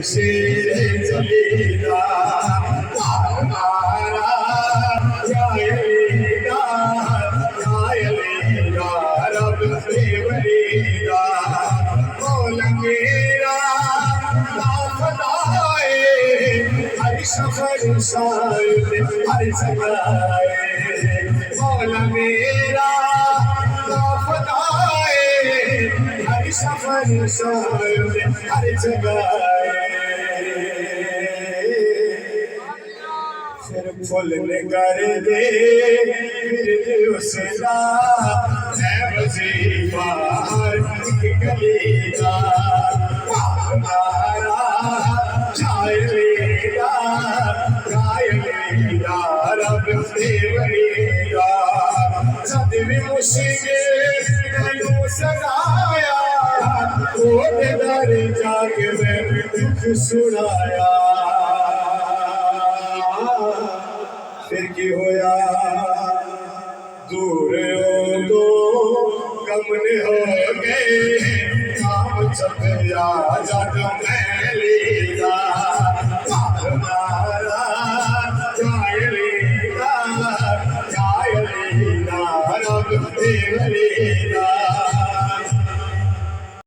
शेर जलीला हमारा जायलीला जायलीला रब से वलीला बोल मेरा लाफदाए हर सफर शायद हर जगाए बोल मेरा लाफदाए हर सफर शायद हर जगाए फिर फुल कर दे फिर उसका है वजीफा हर गली का हमारा छाय लेगा गाय लेगा रब से वलीगा सदवी मुश्किल कलू सगाया वो दर जाग में दुख सुनाया फिर की होया दूर हो तो गमन हो गए काम चल जा जग मैं लेगा